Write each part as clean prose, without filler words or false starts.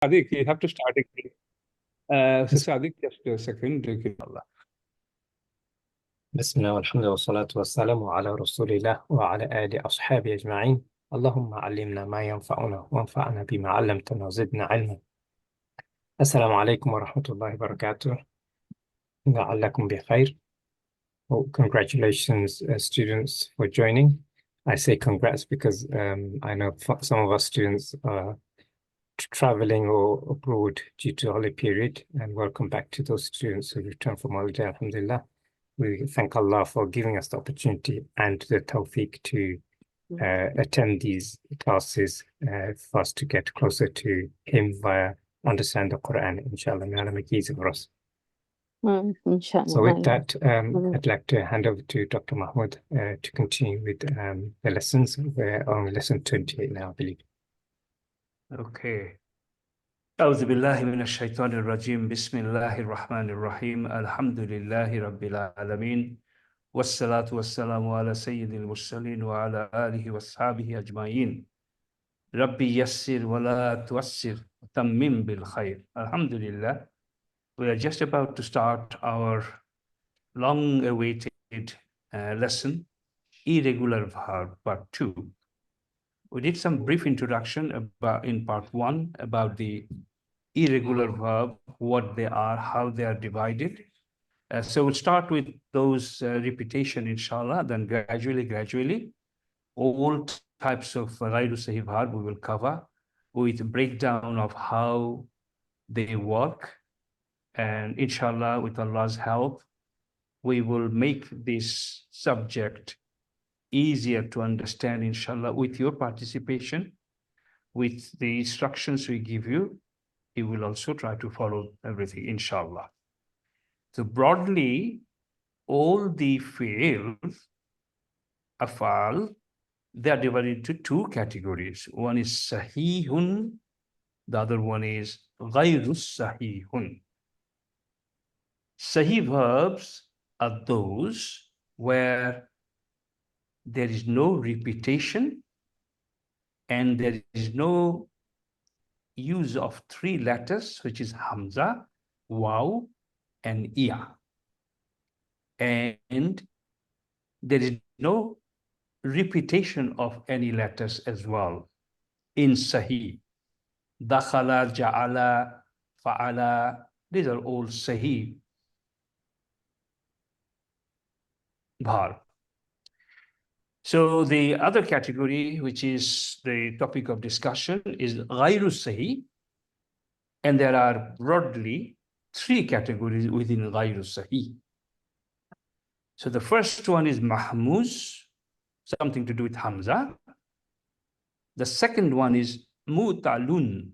Adik, you have to start again. Sister Adik, just a second. بسم الله والحمد لله والصلاة والسلام على رسول الله وعلى آله أصحابه أجمعين. اللهم علمنا ما ينفعنا وانفعنا بما علمتنا وزدنا علما. السلام عليكم ورحمة الله وبركاته. لعلكم بخير. Well, congratulations, students, for joining. I say congrats because I know some of our students are traveling or abroad due to holiday period, and welcome back to those students who return from holiday, alhamdulillah. We thank Allah for giving us the opportunity and the tawfiq to attend these classes for us to get closer to Him via understand the Quran, inshallah. May Allah make it easy for us. So with that, I'd like to hand over to Dr. Mahmoud to continue with the lessons. We're on lesson 28 now, I believe. Okay. أعوذ بالله من الشيطان الرجيم بسم الله الرحمن الرحيم الحمد لله رب العالمين والصلاة والسلام على سيد المرسلين وعلى آله وصحبه أجمعين ربي يسر ولا تؤسر وتمم بالخير. Alhamdulillah, we are just about to start our long-awaited lesson, Irregular Verb, Part 2. We did some brief introduction about in Part 1 about the irregular verb, what they are, how they are divided. So we'll start with those repetition, inshallah, then gradually, all types of ghayru sahih verb we will cover with a breakdown of how they work. And inshallah, with Allah's help, we will make this subject easier to understand, inshallah, with your participation, with the instructions we give you. You will also try to follow everything, inshallah. So broadly, all the fi'ls, afal, they are divided into two categories. One is sahihun, the other one is ghayru sahihun. Sahih verbs are those where there is no repetition and there is no use of three letters, which is hamza, waw, and ya. And there is no repetition of any letters as well in sahih. Dakhala, ja'ala, fa'ala, these are all sahih verb. So the other category, which is the topic of discussion, is ghayru sahih. And there are broadly three categories within ghayru sahih. So the first one is mahmuz, something to do with hamza. The second one is mu'talun,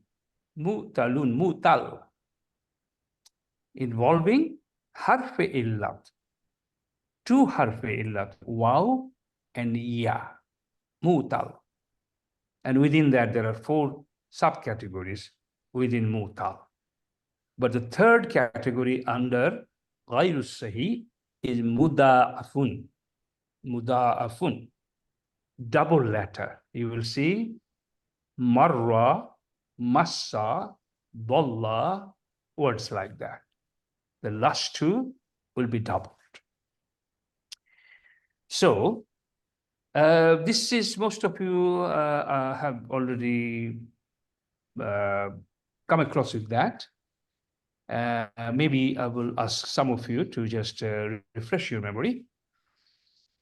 mu'tal, involving harf-e illat, two harf-e illat, waw and ya, mu'tal. And within that, there are four subcategories within mu'tal. But the third category under ghayru sahih is muda'afun, muda'afun, double letter. You will see marra, massa, dalla, words like that. The last two will be doubled. So, this is, most of you have already come across with that. Maybe I will ask some of you to just refresh your memory.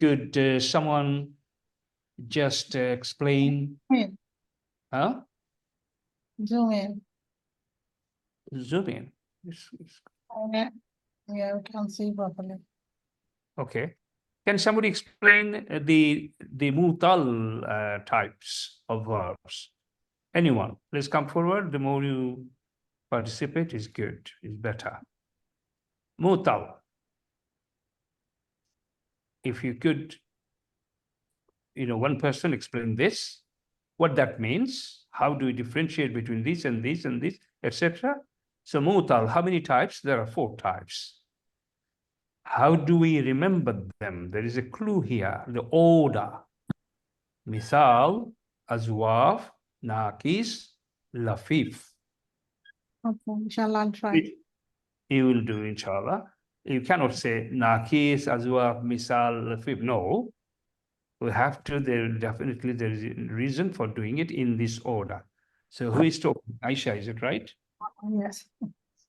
Could someone just explain? Huh? Zoom in. Zoom in. Yeah, we can't see properly. Okay. Can somebody explain the mutal types of verbs? Anyone? Please come forward. The more you participate is good, is better. Mutal. If you could, one person explain this, what that means, how do we differentiate between this and this and this, etc. So mutal, how many types? There are 4 types. How do we remember them? There is a clue here, the order. Misal, azwaf, naqis, lafif. Okay, inshallah, I'll try. Which you will do, inshallah. You cannot say nakis, azwa, misal, lafif. No. We have to, there is a reason for doing it in this order. So who is talking? Aisha, is it right? Yes.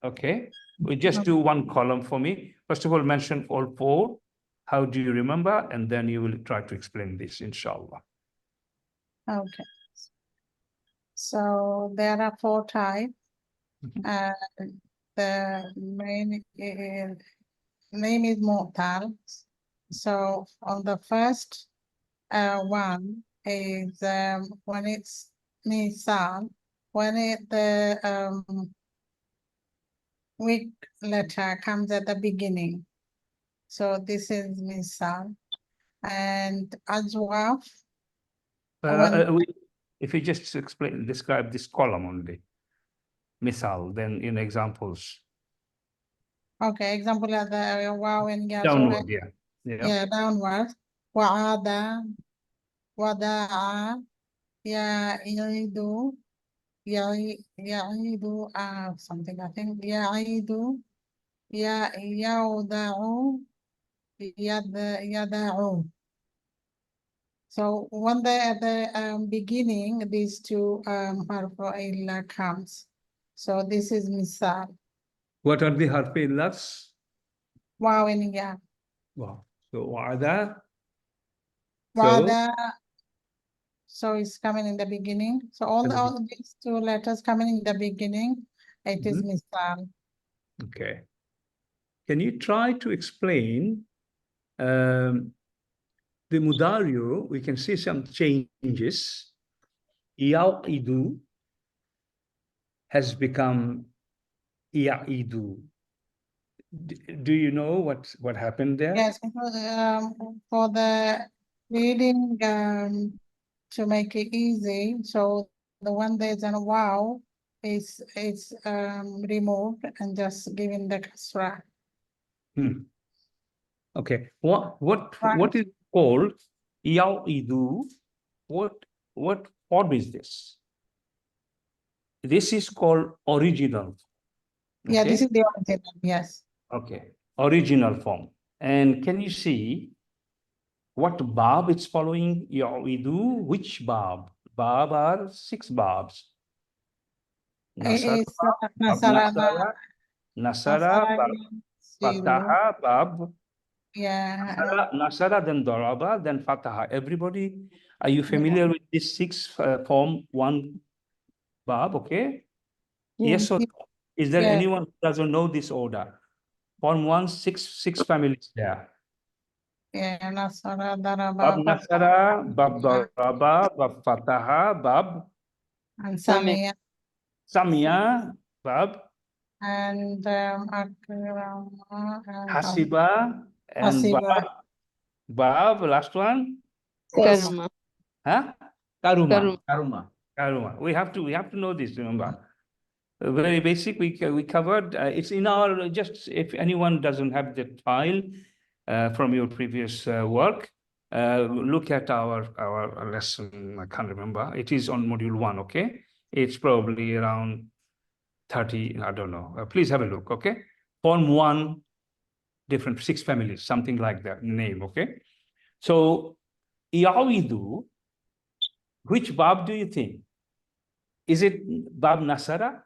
Okay. We just do one column for me. First of all, mention all four. How do you remember? And then you will try to explain this, inshallah. Okay. So there are 4 types. And the main name is Mu'tal. So on the first one is when it's Nisal, when the weak letter comes at the beginning. So this is Nisal. And Ajwaf, If you just describe this column only. Misal, then in examples. okay, example of the wow and ya. Downward, yeah. Yeah, downward. Wa'ada, wada'a, ya'idu, ya'idu, something I think. Ya'idu, ya'uda'u, yada'u. So when at the beginning, these two harfu illa comes. So this is misal. What are the harfi illats? Wow and ya. Wow. So wa'ada. Wada. So it's coming in the beginning. So all these 2 letters coming in the beginning, it is misal. Okay. Can you try to explain the mudario? We can see some changes. Ya'idu has become ya'idu. Do you know what happened there? Yes, because, for the reading to make it easy, so the one there's a wow is removed and just given the kasra. Okay. What is called ya'idu? What form is this? This is called original. Yeah, Okay? this is the original, yes. Okay, original form. And can you see what bab it's following? Ya'idu, which bab? Bab are 6 babs. Nasara, It's Nasara, bab Fataha, bab. yeah. Nasara, then Daraba, then Fataha. Everybody, are you familiar with this 6 form, 1 bab? Okay. Yes or no? Is there anyone who doesn't know this order? Form 1, 6 families there. Yeah, Nasara, Daraba, Bab Nasara, Bab Daraba, Bab Fataha, Bab and Samia. Samia, Bab And Akrama and Hasiba, and Hasiba. Bab, last one? Karma. Huh? Karuma. Karuma. We have to know this, remember. Very basic, we covered. It's in our, just if anyone doesn't have the file from your previous work, look at our lesson. I can't remember. It is on module 1, okay? It's probably around 30, I don't know. Please have a look, okay? Form 1, different 6 families, something like that name, okay? So, Ya'idu, which bab do you think? Is it Bab Nasara?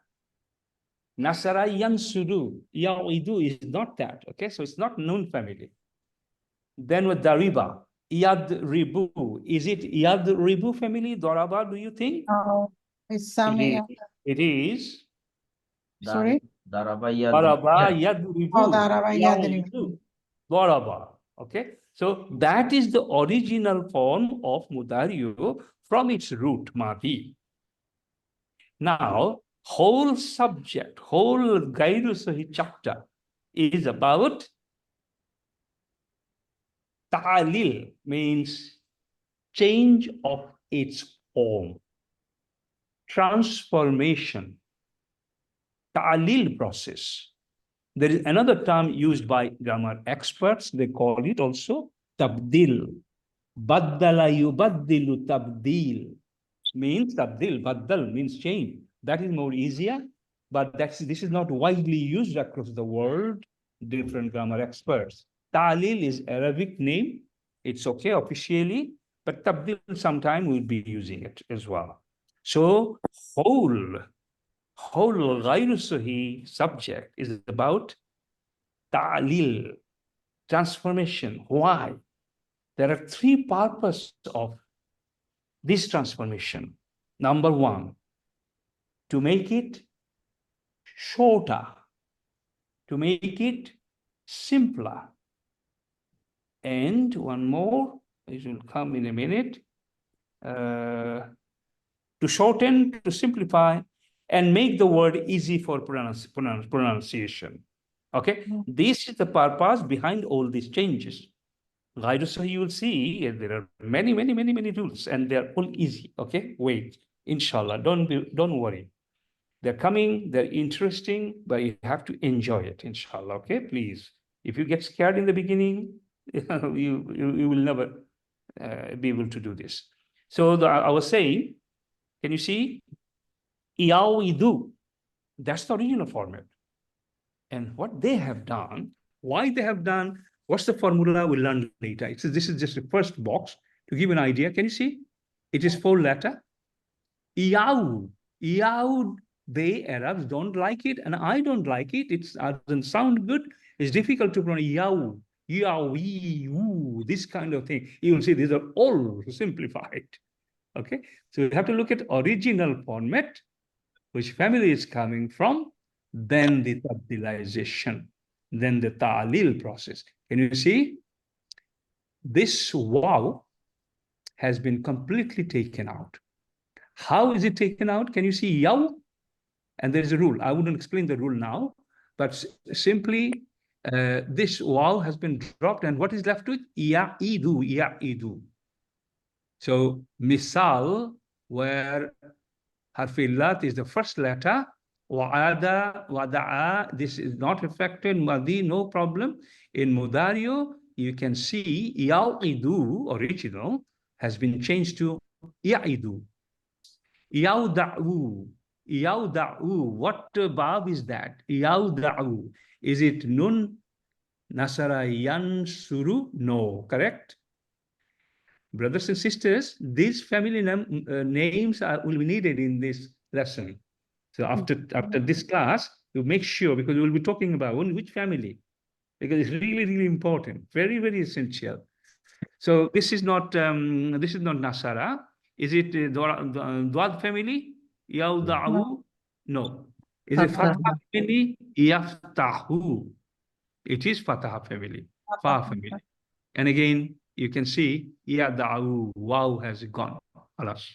Nasara Yansuru. Ya'idu is not that, okay? So it's not Nun family. Then with Dariba, Yad Ribu. Is it Yad Ribu family, Daraba, do you think? Oh, it's Samia. It is. Sorry? Daraba Yad Ribu. Oh, Daraba Yadribu. Daraba. Okay. So that is the original form of Mudario from its root, Madi. Now, whole subject, whole Gairu Sahih chapter is about Ta'alil, means change of its form, transformation, Ta'alil process. There is another term used by grammar experts, they call it also Tabdil. Baddala yubaddilu tabdil. Means tabdil, baddal means change. That is more easier. but this is not widely used across the world, different grammar experts. Ta'lil is Arabic name. It's okay officially, but tabdil sometime we'll be using it as well. So whole ghayru sahih subject is about ta'lil, transformation. Why? There are three purposes of this transformation. Number one, to make it shorter, to make it simpler. And one more, it will come in a minute, to shorten, to simplify, and make the word easy for pronunciation. Okay, this is the purpose behind all these changes. So you will see there are many rules, and they're all easy. Okay, wait, inshallah, don't worry. They're coming, they're interesting, but you have to enjoy it, inshallah. Okay, please. If you get scared in the beginning, you will never be able to do this. So I was saying, can you see? Iawidu, that's the original format. And what they have done, why they have done, what's the formula, we'll learn later. This is just the first box to give an idea. Can you see? It is 4 letter. Iaud. Iaud, they Arabs don't like it, and I don't like it. It doesn't sound good. It's difficult to pronounce Iaud. Iawi, this kind of thing. You will see these are all simplified. Okay, so you have to look at original format, which family is coming from, then the tabdilization, then the ta'lil process. Can you see? This waw has been completely taken out. How is it taken out? Can you see yaw? And there is a rule. I wouldn't explain the rule now, but simply this waw has been dropped, and what is left with? Ya'idu, ya'idu. So misal, where harfillat is the first letter, wa'ada, wada'a, this is not affected, madi, no problem. In mudario, you can see ya'idu, original, has been changed to ya'idu. Yawda'u, yawda'u, what bab is that? Yawda'u, is it nun, nasara, yansuru? No, correct? Brothers and sisters, these family names will be needed in this lesson. So after this class, you make sure, because we will be talking about which family, because it's really important, very essential. So this is not Nasara. Is it Dwad family? Yawda'u? No. Is it Fatah family? Yaftahu. It is Fatah family, Fa family. And again, you can see Ya'da'u, wow has gone. Alas.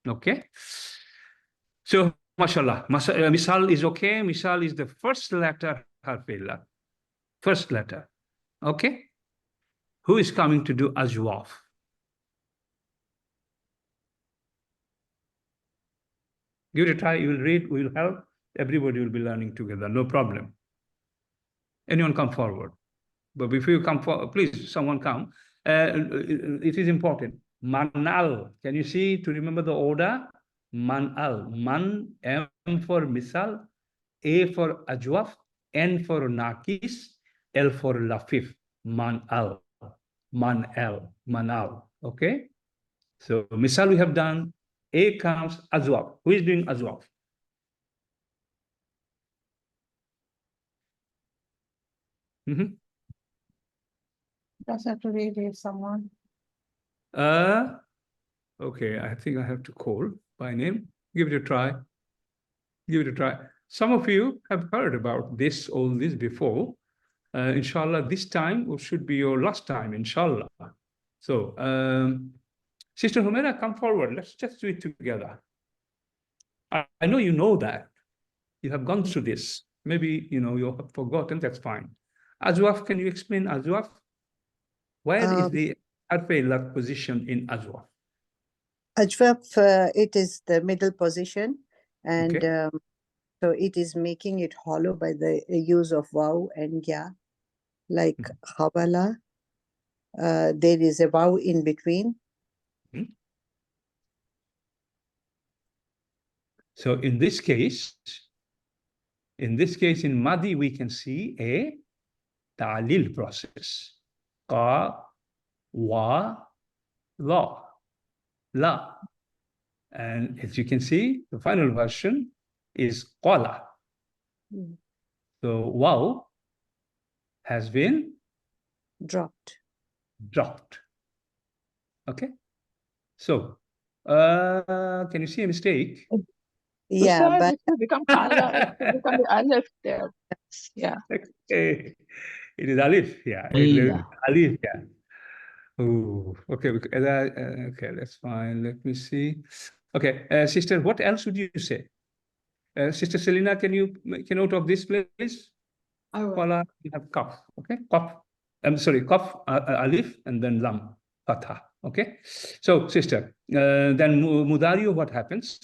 Okay. So, mashallah, misal is okay. Misal is the first letter, harfillah. First letter. Okay. Who is coming to do ajwaf? Give it a try. You will read, we will help. Everybody will be learning together. No problem. Anyone come forward? But before you come forward, please, someone come. It is important. Manal. Can you see, to remember the order? Manal. Man, M for misal, A for ajwaf, N for nakis, L for lafif. Manal. Manal. Manal. Okay? So, misal we have done. A comes azwaf. Who is doing azwaf? Just have to read it, someone. Okay, I think I have to call by name. Give it a try. Give it a try. Some of you have heard about all this before. Inshallah, this time should be your last time, inshallah. So, Sister Humaira, come forward. Let's just do it together. I know you know that. You have gone through this. Maybe, you have forgotten. That's fine. Azwaf, can you explain Azwaf? Where is the harf position in Azwaf? Ajwaf, it is the middle position, and Okay. so it is making it hollow by the use of waw and ya, like hawala. There is a waw in between. So in this case, In this case, in Madi, we can see a ta'lil process. Qa, wa, la, la. And as you can see, the final version is qala. Mm. So waw has been Dropped. dropped. Okay. So, can you see a mistake? Yeah, Ustaz, but it will become Allah, it will become the Aleph there. Yeah. Okay. It is alif. Yeah. It is Yeah. alif. Yeah. Oh, okay. Okay, that's fine. Let me see. Okay, sister, what else would you say? Sister Selina, can you make a note of this, please? I will. Qala, you have kaf. Okay, kaf. I'm sorry, kaf, alif, and then lam, fatha. Okay. So, sister, then mudario, what happens?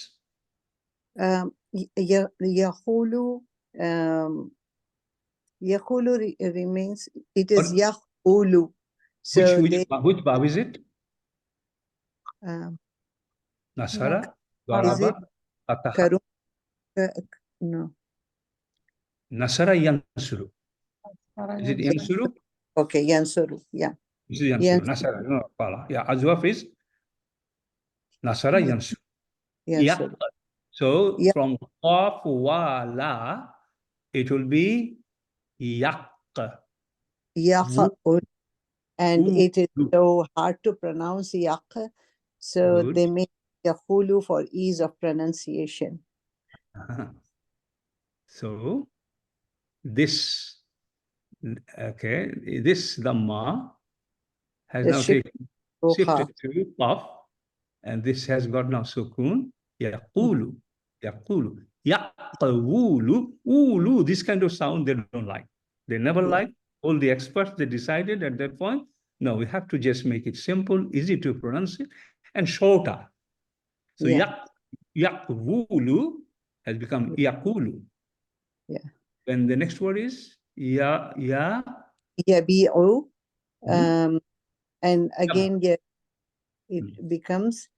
Yahulu, Yahulu remains, it is Yahulu. So Which bab is it? um, Nasara, is Daraba, it Fataha. Karu? No. Nasara Yansuru. Is it Yansuru? Okay, Yansuru. Yeah. This is Yansuru. Yes. Nasara, no, Pala. Yeah, Azwaf is Nasara Yansuru. Yeah. Yansuru. So Yeah. from Qaf wa la, it will be Yaq. Yahul. And it is Good. so hard to pronounce Yaq. So Good. they make Yahulu for ease of pronunciation. So this, okay, this Dhamma has The now shift shifted to Qaf, and this has got now Sukun. Yaqulu, Yaqulu, Yaqulu, Ulu. This kind of sound they don't like. They never like. All the experts, they decided at that point, no, we have to just make it simple, easy to pronounce it, and shorter. So Yaqulu has become Yaqulu. Yeah. And the next word is Yabi'u. Mhm. And again, it becomes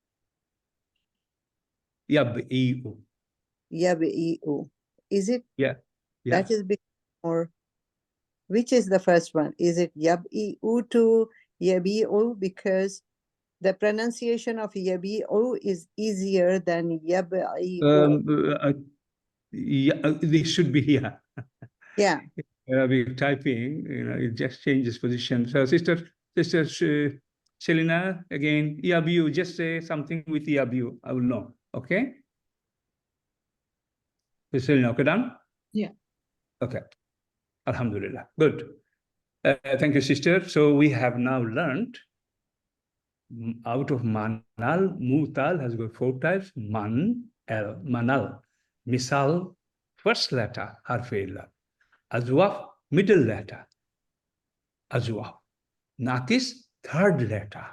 Yab'i'u. Yabi'u. Is it? Yeah. That is more. Which is the first one? Is it Yab'i'u to Yabi'u? Because the pronunciation of Yabi'u is easier than Yab'i'u. They should be here. Yeah. Arabic typing, it just changes position. So, sister Selina, again, Yabiu, just say something with Yabiu. I will know. Okay? Selina, okay, done? Yeah. Okay. Alhamdulillah. Good. Thank you, sister. So we have now learned out of manal, mutal has got 4 types. Manal. Misal, first letter, harf-illa. Azwaf, middle letter. Azwaf. Nakis, third letter.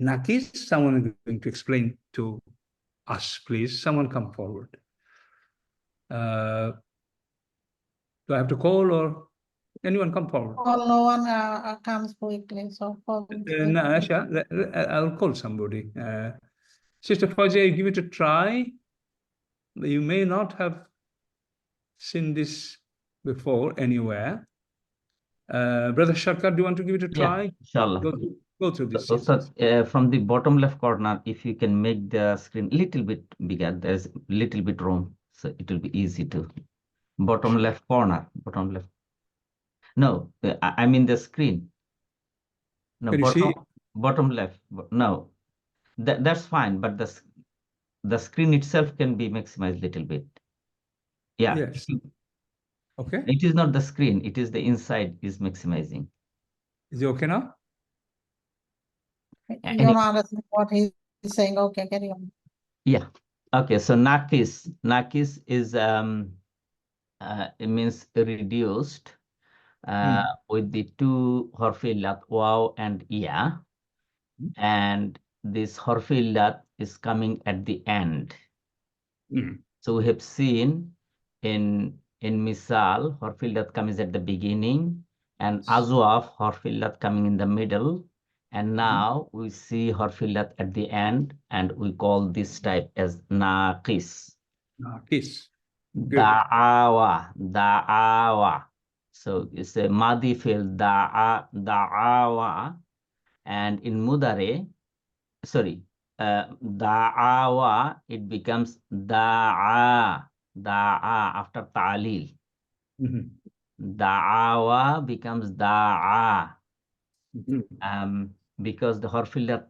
Nakis, someone is going to explain to us, please. Someone come forward. Do I have to call or anyone come forward? Oh, no one comes quickly, so No, Asha, I'll call somebody. Sister Fawzia, give it a try. You may not have seen this before anywhere. Brother Shakar, do you want to give it a try? Yeah, inshallah. Go through this. So, from the bottom left corner, if you can make the screen a little bit bigger, there's a little bit room, so it will be easy to. Bottom left corner, bottom left. No, I mean the screen. No, Can you see? bottom left. No, that's fine, but the screen itself can be maximized a little bit. Yeah. Yes. Okay. It is not the screen, it is the inside is maximizing. Is it okay now? you don't understand what he's saying. Okay, carry on. Yeah. Okay. So nakis is it means reduced with the 2 harfillat waw and ya, and this harfillat is coming at the end. So we have seen in misal harfillat comes at the beginning, and azwaf harfillat coming in the middle. And now we see harfillat at the end, and we call this type as naqis. Naqis. Da'awa, da'awa. So it's a madi fi'l, da'awa. And in mudare, sorry, da'awa, it becomes da'a after ta'lil. Mhm. Da'awa becomes da'a. Mhm. Because the harfillat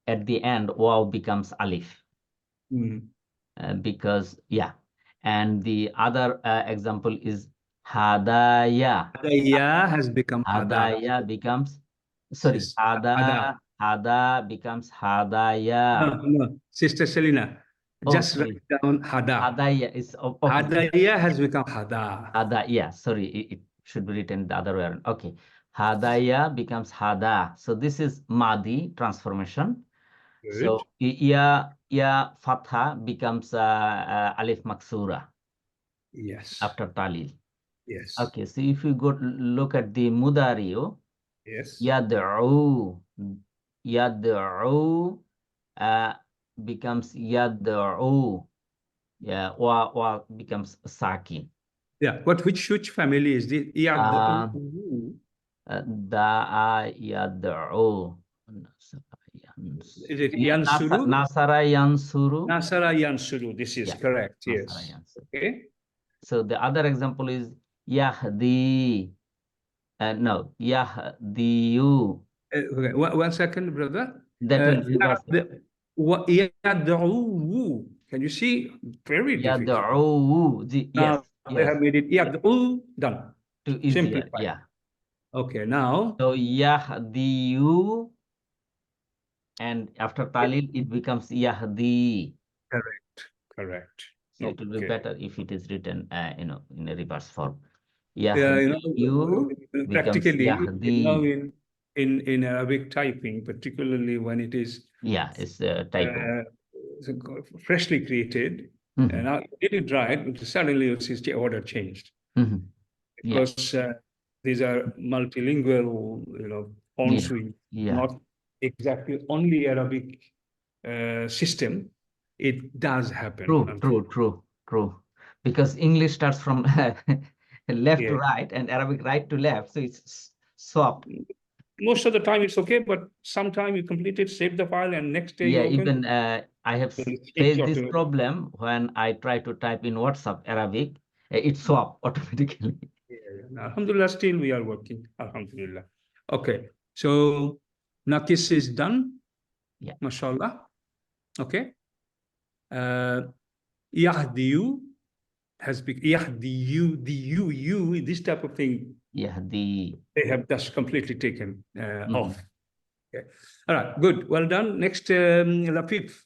at the end, waw becomes alif. Mhm. Because, yeah. And the other example is hadaya. Hadaya has become hada. Hadaya becomes, sorry, Yes. hada becomes hadaya. No, Sister Selina, Oh, just sorry. write down hada. Hadaya is okay. Hadaya has become hada. Hada, yeah, sorry, it should be written the other way around. Okay. Hadaya becomes hada. So this is madi transformation. So ya fatha becomes alif maksura Yes. after talil. Yes. Okay, so if you go look at the mudariyo, Yes. yad'u becomes yad'u. Yeah, wa becomes sakin. Yeah. Which family is this? Da'a yad'u. Is it yansuru? Nasara yansuru. Nasara yansuru. This is correct. Nasara Yes. yansuru. Okay. So the other example is yahdi. No, yahdiyu. Okay. One second, brother. That will reverse. Yad'u. Can you see? Very difficult. Yad'u. Yes. They have made it yad'u. Done. Too easier. Simplified. Yeah. Okay. Now. So yahdiyu. And after talil, it becomes yahdi. Correct. So it will be better if it is written, in a reverse form. Yahdiyu becomes practically, yahdi. In Arabic typing, particularly when it is it's a typo. Freshly created, and now you did it right, but suddenly your system order changed. Because these are multilingual, fonts, not exactly only Arabic system. It does happen. True. Because English starts from left to right and Arabic right to left, so it's swapped. Most of the time it's okay, but sometime you complete it, save the file, and next day you open. Even I have faced this problem when I try to type in WhatsApp Arabic, it swaps automatically. Alhamdulillah, still we are working. Alhamdulillah. Okay, so Nakis is done. Yeah. MashaAllah. Okay. Yahdiyu has become Yahdiyu, this type of thing. Yahdi. They have just completely taken off. Okay. All right, good. Well done. Next, Lafif.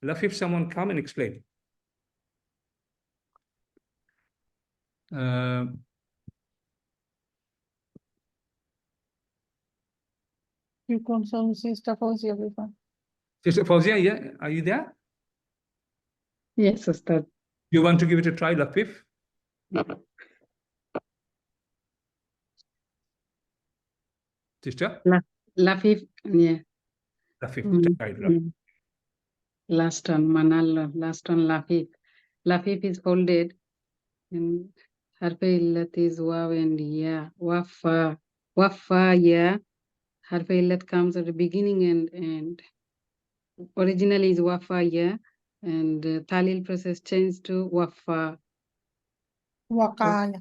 Lafif, someone come and explain. You can also Sister Fawzia before. Sister Fawzia, yeah, are you there? Yes, Ustad. You want to give it a try, Lafif? Sister? Lafif, yeah. Lafif, try Lafif. Last one, Manal, last one, Lafif. Lafif is folded, and Harfe illat is waw and ya. Wafa, ya. Harfe illat comes at the beginning and end. Originally is wafa ya, and Talil process changed to wafa. Waka.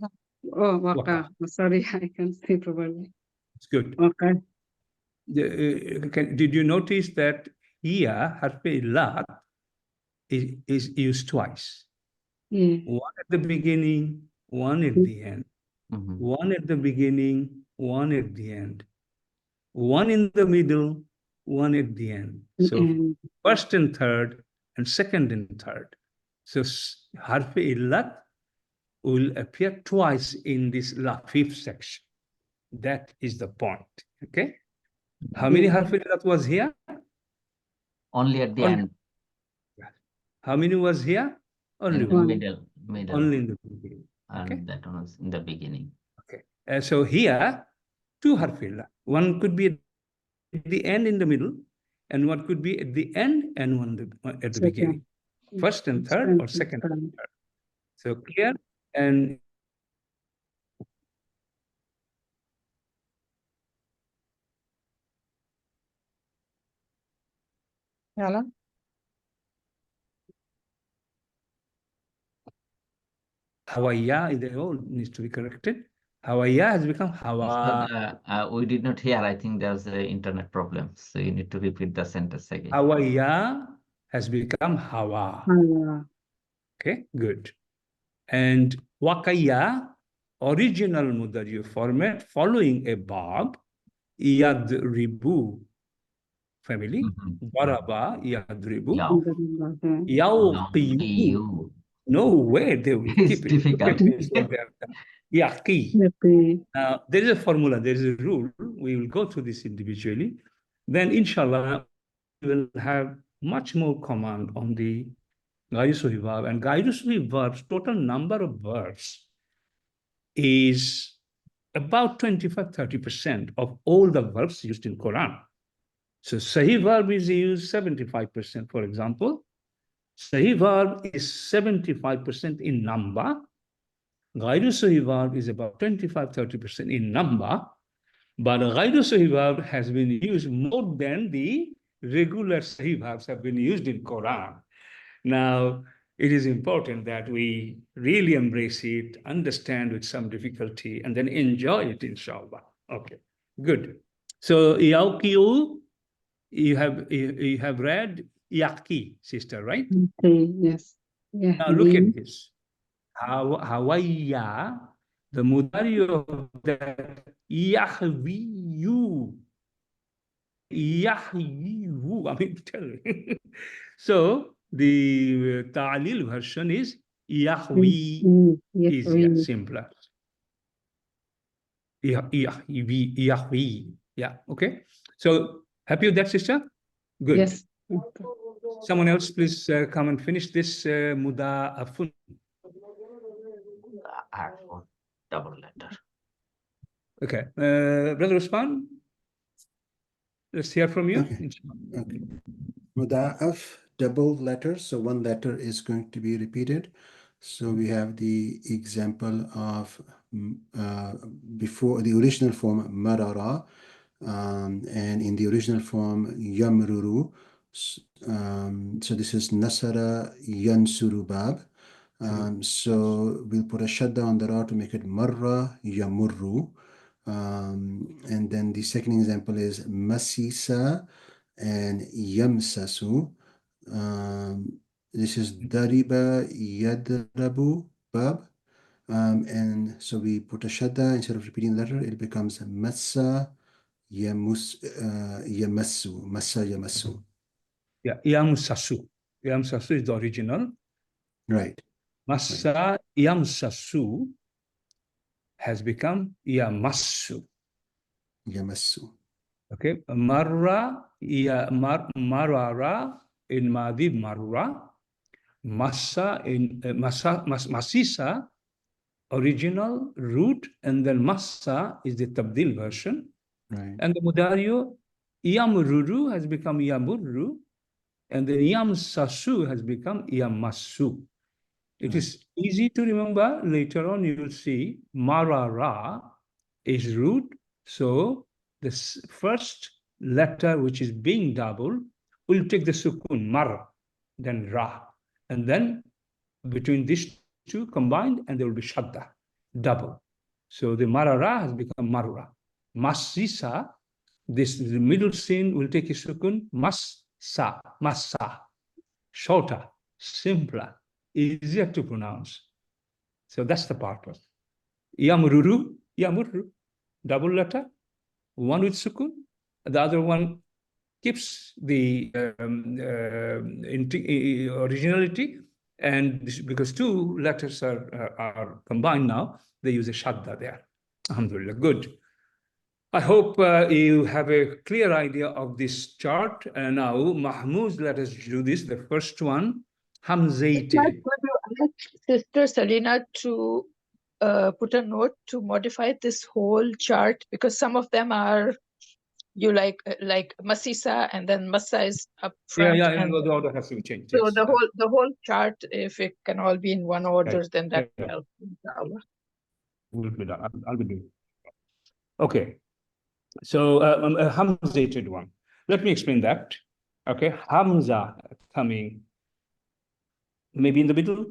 Oh, waka. Sorry, I can't say properly. It's good. Okay. Did you notice that here, harfe illat is used twice? Yeah. One at the beginning, one at the end. One at the beginning, one at the end. One in the middle, one at the end. So first and third, and second and third. So harfe illat will appear twice in this Lafif section. That is the point. Okay. How many harfe illat was here? Only at the end. How many was here? Only in the one. middle. Only in the beginning. Okay. And that one was in the beginning. Okay. So here, two harfe illat. One could be at the end, in the middle, and one could be at the end and one at the beginning. First and third, or second and third. So clear? And Hello? Hawaya, they all needs to be corrected. Hawaya has become Hawa. We did not hear. I think there's an internet problem. So you need to repeat the sentence again. Hawaya has become Hawa. Allah. Okay, good. And Wakaya, original Mudari format, following a Bab, Yadribu family, Baraba, Yadribu, Yeah. Yawqiyu. You. No way they will It's keep it. difficult. Look at this, what they have done. Yaqi. Happy. Now, there is a formula, there is a rule. We will go through this individually. Then, inshallah, we will have much more command on the Gaidu verb. And Gaidu verbs, total number of verbs is about 25-30% of all the verbs used in Quran. So Sahih verb is used 75%, for example. Sahih verb is 75% in number. Ghairu Sahih verb is about 25-30% in number. But Ghairu Sahih verb has been used more than the regular Sahih verbs have been used in Quran. Now, it is important that we really embrace it, understand with some difficulty, and then enjoy it, inshallah. Okay, good. So, Yauqiu, you have read Yaqi, sister, right? Okay, yes. Yeah. Now, look at this. Hawaya, the mudari of that, Yahwiyu. Yahwiyu, I mean, tell me. So, the Ta'lil version is Yahwi, easier, simpler. Yahwi. Yeah, okay. So, happy with that, sister? Good. Yes. Someone else, please come and finish this muda'afun. Double letter. Okay. Brother Usman, let's hear from you. Okay. Okay. Muda'af, double letters. So one letter is going to be repeated. So we have the example of before the original form marara, and in the original form yamruru. So this is nasara yansuru bab. So we'll put a shadda on the ra to make it marra yamurru. And then the second example is masisa and yamsasu. This is dariba yadrabu bab. And so we put a shadda instead of repeating the letter, it becomes massa yamassu. Massa yamassu. Yeah, yamsasu. Yamsasu is the original. Right. Massa yamsasu has become yamassu. Yamassu. Okay. Marra, marara in Madi marra. Massa in masisa, original root, and then massa is the tabdil version. Right. And the mudario yamruru has become yamurru, and the yamsasu has become yamassu. It is easy to remember. Later on, you will see marara is root. So the first letter, which is being double, will take the sukun, mar, then ra. And then between these two combined, and there will be shadda, double. So the marara has become marra. Masisa, this the middle sin will take a sukun, massa, massa, shorter, simpler, easier to pronounce. So that's the purpose. Yamruru, yamurru, double letter, one with sukun, the other one keeps the originality, and this, because two letters are combined now, they use a shadda there. Alhamdulillah, good. I hope you have a clear idea of this chart. Now, Mahmoud, let us do this. The first one, Hamzaite. Sister Salina to put a note to modify this whole chart, because some of them are you like Masisa, and then Masa is up front. Yeah, and the order has to be changed. so Yes. the whole chart, if it can all be in one order, Right. then that Yeah. will help. Inshallah. Will be done. I'll be doing it. Okay. So a Hamzated one. Let me explain that. Okay. Hamza coming maybe in the middle,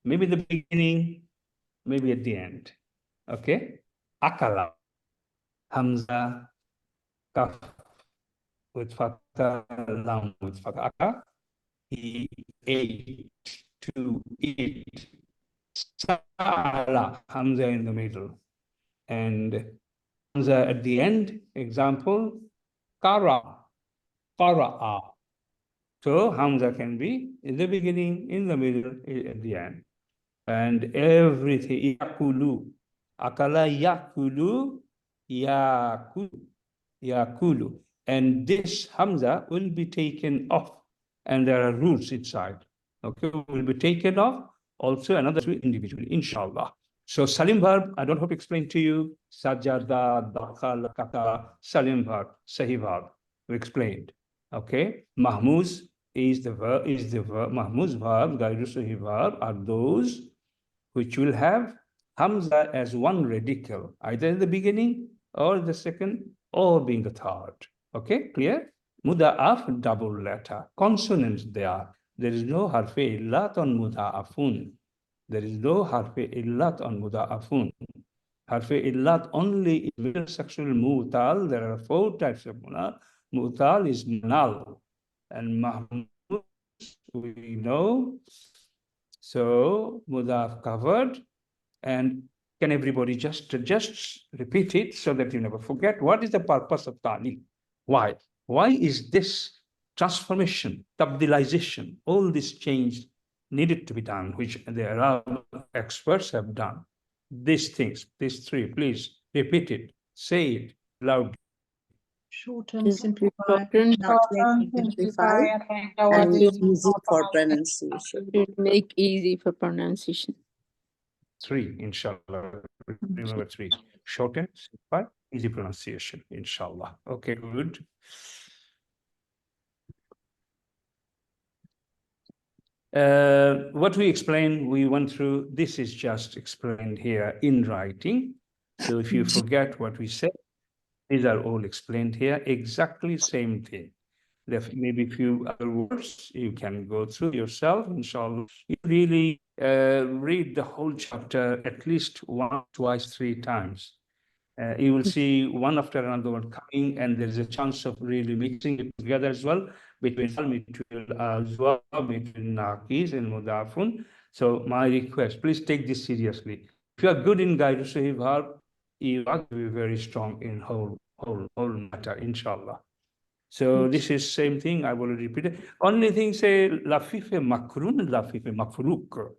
maybe in the beginning, maybe at the end. Okay. Akala. Hamza, kaf with fatha, lam with fatha. Aka. He ate, to eat. Sala, Hamza in the middle. And Hamza at the end, example, Kara, Qara'a. So Hamza can be in the beginning, in the middle, at the end. And everything, Yakulu, Akala Yakulu, Yakulu, Yakulu. And this Hamza will be taken off. And there are rules inside. Okay, will be taken off. Also another two individually, inshallah. So Salim verb, I don't have to explain to you. Sajada, Dakhal, Kata, Salim verb, Sahih verb. We explained. Okay. Mahmuz is the verb, Mahmuz verb, Gairu Sahih verb are those which will have Hamza as one radical, either in the beginning or the second or being the third. Okay, clear? Muda'af, double letter. Consonants they are. There is no harfe illat on muda'afun. There is no harfe illat on muda'afun. Harfe illat only in middle sexual mu'tal. There are 4 types of mu'tal. Mu'tal is null. And mahmuz, we know. So muda'af covered. And can everybody just repeat it so that you never forget? What is the purpose of ta'lim? Why? Why is this transformation, tabdilization, all this change needed to be done, which the Arab experts have done? These things, these 3, please repeat it, say it loud. Shorten, simplify, Shorten, simplify, and make our and this easy for pronunciation. Make easy for pronunciation. 3, inshallah. Remember 3. Shorten, simplify, easy pronunciation, inshallah. Okay, good. What we explained, we went through, this is just explained here in writing. So if you forget what we said, these are all explained here, exactly same thing. There may be a few other words you can go through yourself, inshallah. You really read the whole chapter at least 1, twice, 3 times. You will see one after another one coming, and there is a chance of really mixing it together as well, between Naqis and Mudafun. So my request, please take this seriously. If you are good in Gairu Sahih verb, you are to be very strong in whole matter, inshallah. So this is same thing, I've already repeated. Only thing say Lafife Makrun and Lafife Mafruk.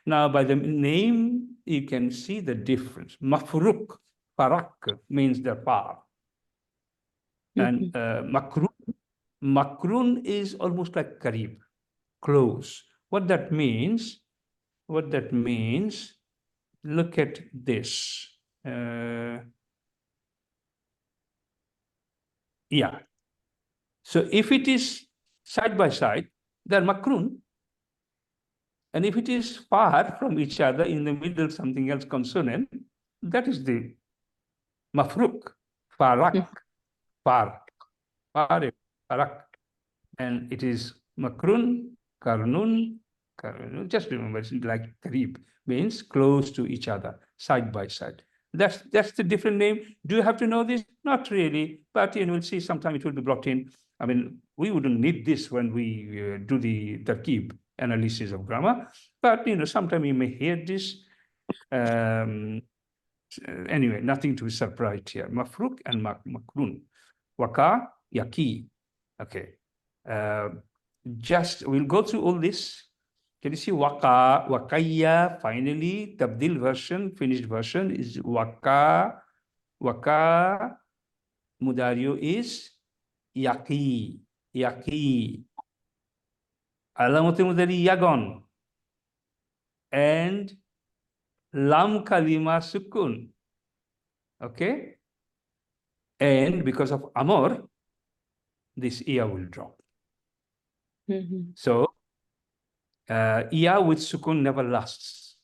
Now by the name, you can see the difference. Mafruk, Farak means the far. And Makrun is almost like Karib, close. What that means, look at this. Yeah. So if it is side by side, they're makrun. And if it is far from each other, in the middle, something else consonant, that is the mafruk, farak, farak. And it is makrun, karnun, just remember, it's like karib, means close to each other, side by side. That's the different name. Do you have to know this? Not really, but you will see sometime it will be brought in. I mean, we wouldn't need this when we do the tarkib analysis of grammar, but sometime you may hear this. Anyway, nothing to be surprised here. Mafruk and makrun. Waka, yaki. Okay. We'll go through all this. Can you see waka, wakaya, finally, tabdil version, finished version is waka, mudario is yaqi. Alamati mudari yagon. And lam kalima sukun. Okay? And because of amor, this ya will drop. So ya with sukun never lasts.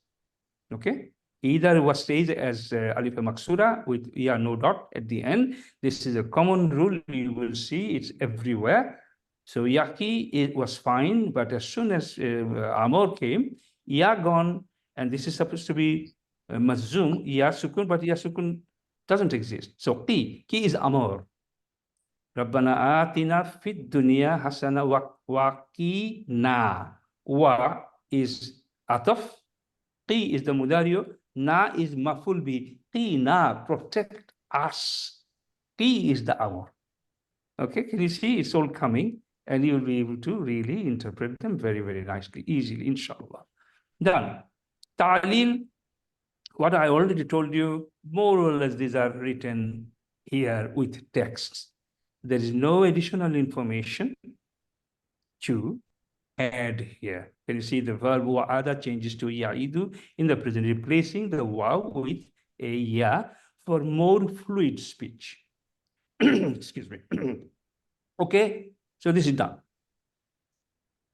Okay, either was stays as alif maksura with ya no dot at the end. This is a common rule. You will see it's everywhere. So yaki, it was fine, but as soon as amor came, ya gone, and this is supposed to be mazum, ya sukun, but ya sukun doesn't exist. So ki is amor. Rabbana atina fid dunya hasana wa qina. Wa is ataf, qi is the mudario, na is maful bi. Qina, protect us. Qi is the amor. Okay, can you see it's all coming, and you'll be able to really interpret them very, very nicely, easily, inshallah. Done. Ta'lil, what I already told you, more or less these are written here with texts. There is no additional information to add here. Can you see the verb wa'ada changes to ya'idu in the present, replacing the waw with a ya for more fluid speech. Excuse me. Okay, so this is done.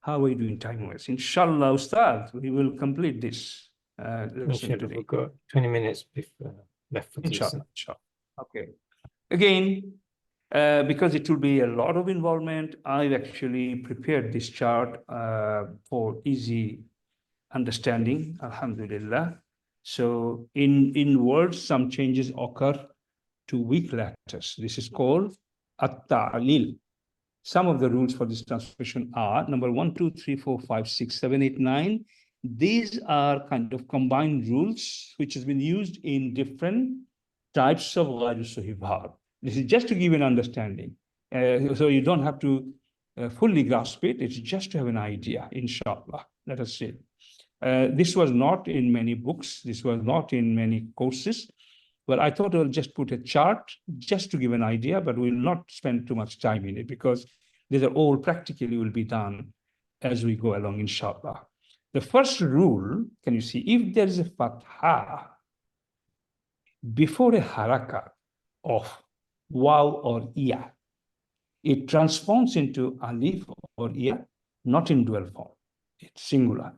How are we doing time-wise? Inshallah, Ustad, we will complete this lesson Inshallah, today. we've got 20 minutes left for this. Inshallah, inshallah. Okay. Again, because it will be a lot of involvement, I've actually prepared this chart for easy understanding, alhamdulillah. So in words, some changes occur to weak letters. This is called at-ta'lil. Some of the rules for this transformation are number 1, 2, 3, 4, 5, 6, 7, 8, 9. These are kind of combined rules which has been used in different types of ghayr sahih verb. This is just to give an understanding. So you don't have to fully grasp it. It's just to have an idea, inshallah. Let us see. This was not in many books. This was not in many courses. But I thought I'll just put a chart just to give an idea, but we'll not spend too much time in it because these are all practically will be done as we go along, inshallah. The first rule, can you see, if there is a fatha before a haraka of waw or ya, it transforms into alif or ya, not in dual form. It's singular.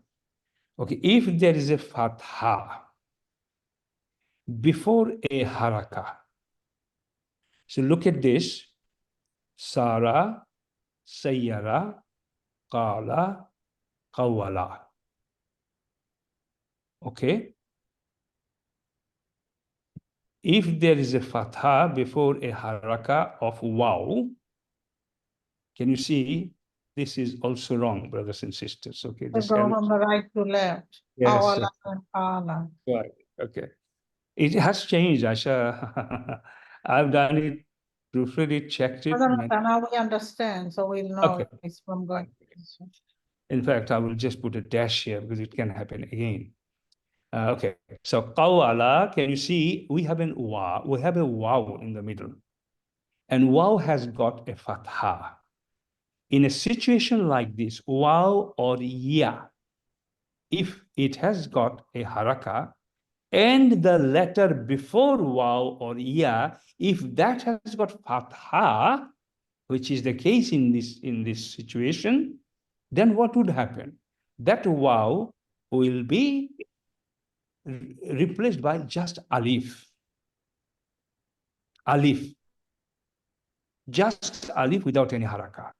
Okay, if there is a fatha before a haraka, so look at this: Sara, Sayyara, Qala, Qawwala. Okay. If there is a fatha before a haraka of waw, can you see this is also wrong, brothers and sisters? Okay. They go from the right to left. Yes. Awala and ala. Right. Okay. It has changed, Asha. I've done it, proofread it, checked it. Now we understand, so we'll know Okay. it's from God. In fact, I will just put a dash here because it can happen again. Okay, so qawala, can you see we have a waw in the middle, and waw has got a fatha. In a situation like this, waw or ya, if it has got a haraka, and the letter before waw or ya, if that has got fatha, which is the case in this situation, then what would happen? That waw will be replaced by just alif. Alif. Just alif without any haraka,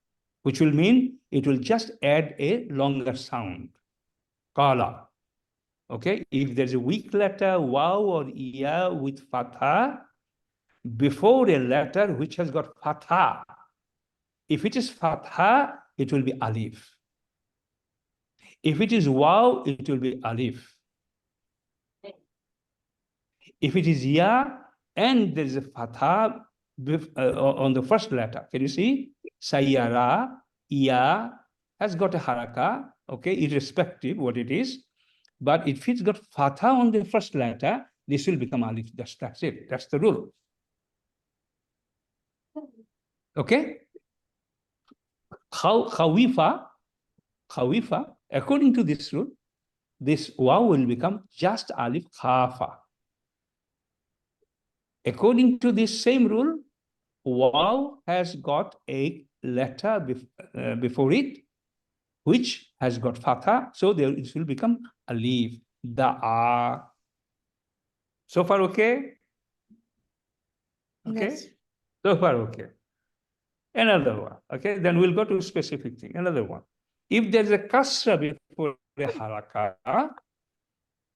which will mean it will just add a longer sound. Qala. Okay, if there's a weak letter, waw or ya with fatha, before a letter which has got fatha, if it is fatha, it will be alif. If it is waw, it will be alif. If it is ya and there is a fatha on the first letter, can you see? Sayyara, ya has got a haraka, okay, irrespective what it is. But if it's got fatha on the first letter, this will become alif. That's it. That's the rule. Okay? Khawifa, according to this rule, this waw will become just alif khafa. According to this same rule, Waw has got a letter before it, which has got fatha, so there it will become alif. Da'a. So far, okay? Okay. Yes. So far, okay. Another one. Okay, then we'll go to specific thing. Another one. If there's a kasra before a haraka,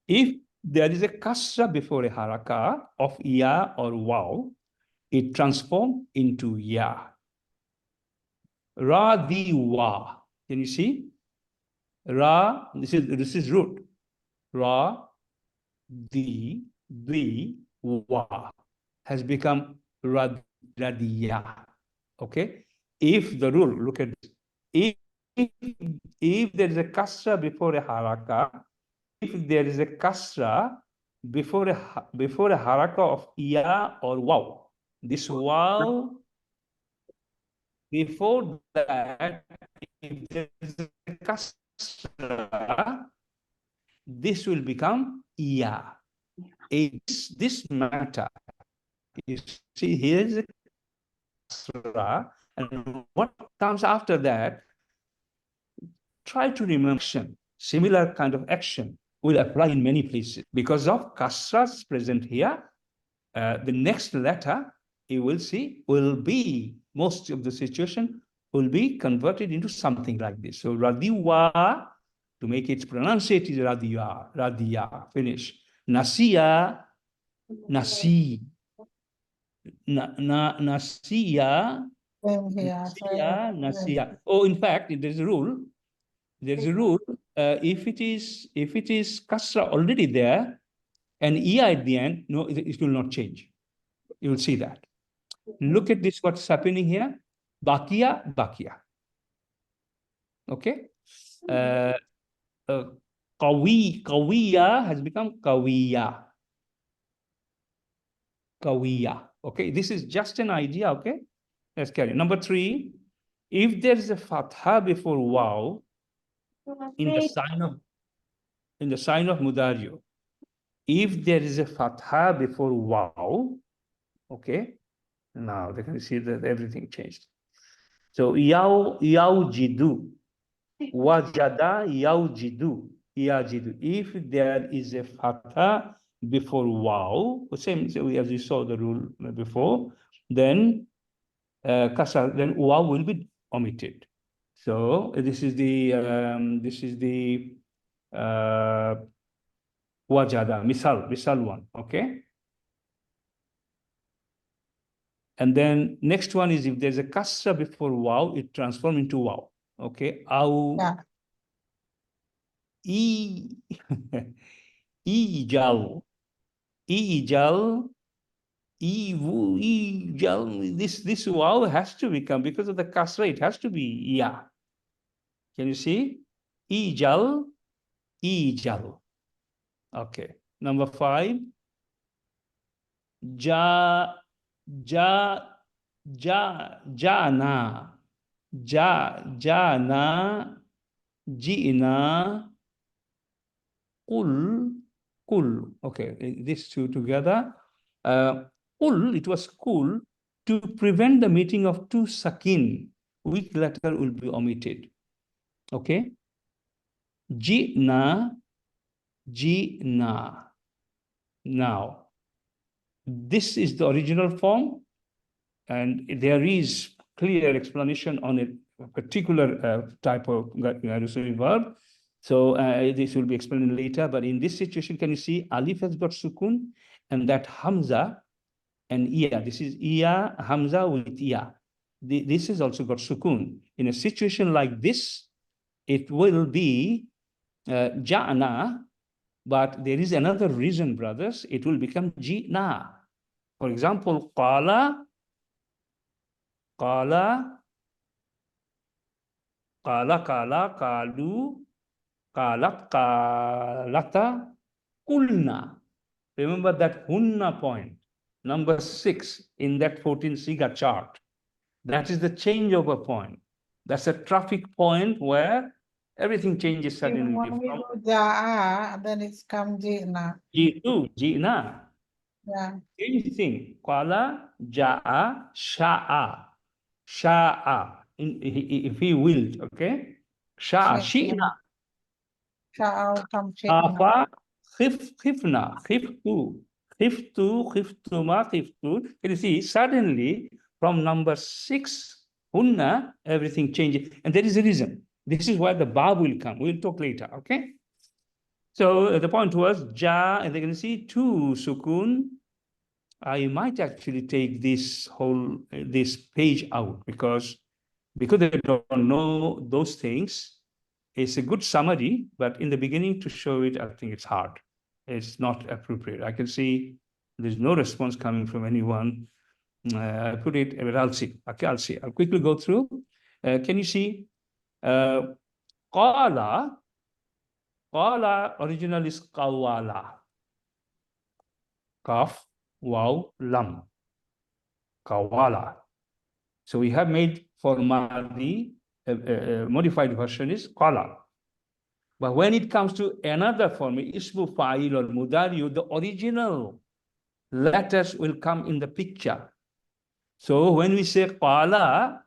if there is a kasra before a haraka of ya or waw, it transforms into ya. Ra di wa. Can you see? Ra, this is root. Ra di wa has become radiya. Okay. If the rule, look at this. If there is a kasra before a haraka, if there is a kasra before a haraka of ya or waw, this waw, before that, if there is a kasra, this will become ya. This matter, you see, here is a kasra, and what comes after that, try to remember action. Similar kind of action will apply in many places. Because of kasras present here, the next letter, you will see, will be, most of the situation will be converted into something like this. So radiwa, to make it pronunciate, is radiya, finish. Nasiya, nasi. Nasiya, nasiya. Oh, in fact, there's a rule. There's a rule. If it is kasra already there and iya at the end, no, it will not change. You will see that. Look at this, what's happening here. Bakia, bakia. Okay. Qawiya has become qawiya. Qawiya. Okay, this is just an idea. Okay, let's carry. Number 3, if there is a fatha before waw in the sign of mudario, if there is a fatha before waw, okay, now they can see that everything changed. So yaujidu, wajada yaujidu, yajidu. If there is a fatha before waw, same as we saw the rule before, then kasra, then waw will be omitted. So this is the wajada misal one. Okay. And then next one is if there's a kasra before waw, it transforms into waw. Okay. Au. Ijal. This waw has to become, because of the kasra, it has to be ya. Can you see? Ijal. Okay. Number 5. Jana. Ji'na. Kul. Okay, these two together. Kul, it was kul. To prevent the meeting of two sakin, which letter will be omitted? Okay. Ji'na. Now, this is the original form, and there is clear explanation on a particular type of verb. So this will be explained later, but in this situation, can you see alif has got sukun, and that hamza and iya, this is iya, hamza with iya. This is also got sukun. In a situation like this, it will be ja'na, but there is another reason, brothers. It will become ji'na. For example, qala, qalu, qalata, kulna. Remember that hunna point, number 6 in that 14 Siga chart. That is the changeover point. That's a traffic point where everything changes suddenly. When we do ja'a, then it's come ji'na. Ji'na. Yeah. Same thing. Qala, ja'a, sha'a. Sha'a. If he willed, okay? Sha'a, shi'na. Sha'al come Khafa, khifna, khiftuma, khiftu. Can you see, suddenly from number 6, hunna, everything changes. And there is a reason. This is where the ba will come. We'll talk later, okay? So the point was ja, and they can see 2 sukun. I might actually take this this page out because they don't know those things. It's a good summary, but in the beginning to show it, I think it's hard. It's not appropriate. I can see there's no response coming from anyone. I put it, but I'll see. Okay, I'll see. I'll quickly go through. Can you see? Qala original is qawala. Kaf, waw, lam. Qawala. So we have made for Madi, modified version is qala. But when it comes to another form, ismu fa'il or mudariyu, the original letters will come in the picture. So when we say qala,